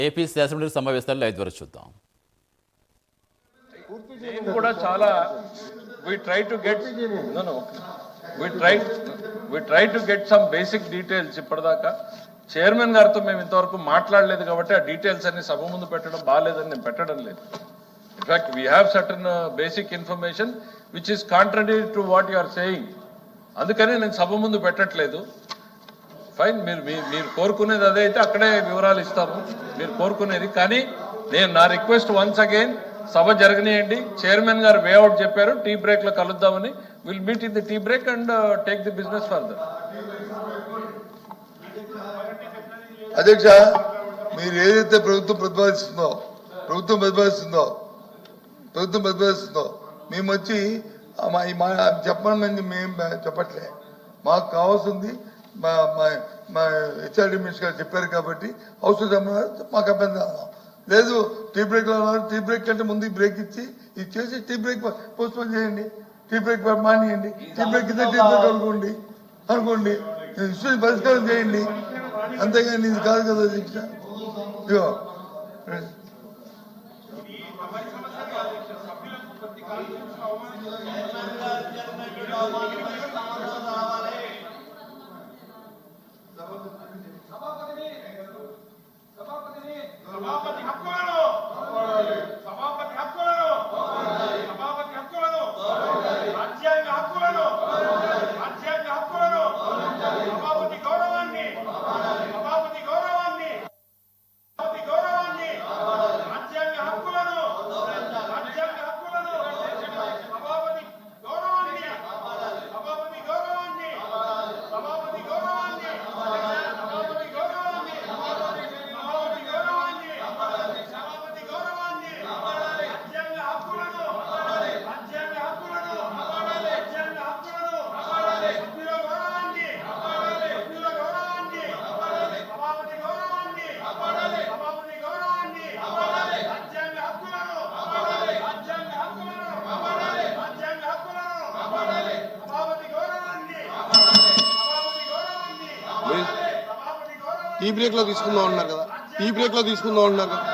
AP assembly సమావేశాలు live ద్వారా చూద్దాం. నేను కూడా చాలా we try to get some basic details. ఇప్పటిదాకా చైర్మన్ గారితో మేము ఇంతవరకు మాట్లాడలేదు కాబట్టి ఆ డీటెయిల్స్ అన్ని సభ ముందు పెట్టడం బాగాలేదని నేను పెట్టడం లేదు. In fact we have certain basic information which is contrary to what you are saying. అందుకని నేను సభ ముందు పెట్టట్లేదు. ఫైన్, మీరు కోరుకునేది అదే అయితే అక్కడే వివరాలు ఇస్తాము మీరు కోరుకునేది. కానీ నేను నా రిక్వెస్ట్ వన్స్ అగైన్, సభ జరగనియండి. చైర్మన్ గారు వేఅవుట్ చెప్పారు, టీ బ్రేక్ లో కలుద్దామని. Will meet in the tea break and take the business further. అధ్యక్ష, మీరు ఏదైతే ప్రభుత్వం ప్రతిపాదిస్తుందో మేము వచ్చి చెప్పమని మేము చెప్పట్లే. మాకు కావాల్సింది మా హెచ్ఆర్డీ మినిస్టర్ గారు చెప్పారు కాబట్టి అవసరం మాకు అభ్యంతరం లేదు. టీ బ్రేక్లో టీ బ్రేక్ కంటే ముందు బ్రేక్ ఇచ్చేసి టీ బ్రేక్ పోస్ట్పోన్ చేయండి, టీ బ్రేక్ మానేయండి. టీ బ్రేక్ ఇస్తే టీ బ్రేక్ అనుకోండి ఇష్యూ పరిష్కారం చేయండి. అంతేగాని ఇది కాదు కదా అధ్యక్ష. ఇగో టీ బ్రేక్ లో తీసుకుందాం అన్నారు కదా, టీ బ్రేక్ లో తీసుకుందాం అన్నారు కదా.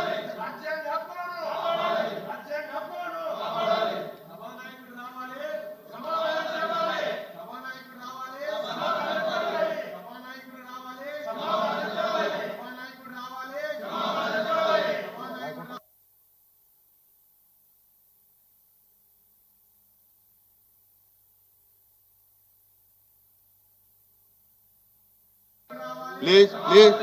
Please please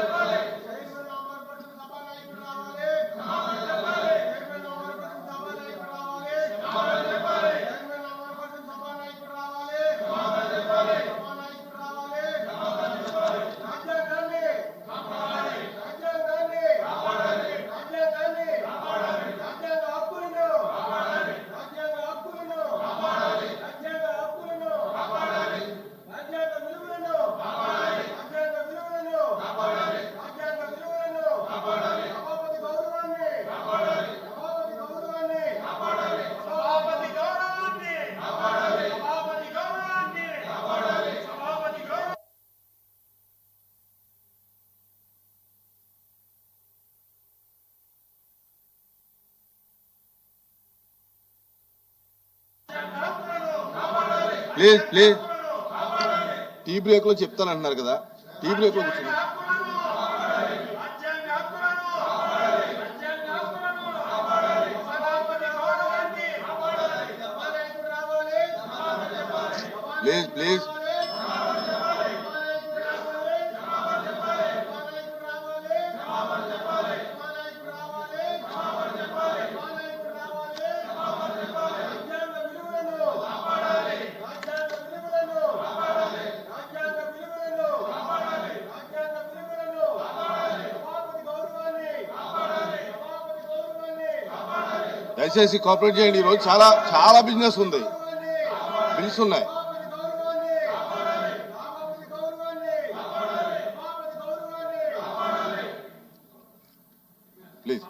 please please tea break లో చెప్తానంటున్నారు కదా, టీ బ్రేక్ లో కూర్చోండి. ప్లీజ్ ప్లీజ్ దయచేసి కోఆపరేట్ చేయండి. ఈరోజు చాలా చాలా బిజినెస్ ఉంది, బిల్స్ ఉన్నాయి. ప్లీజ్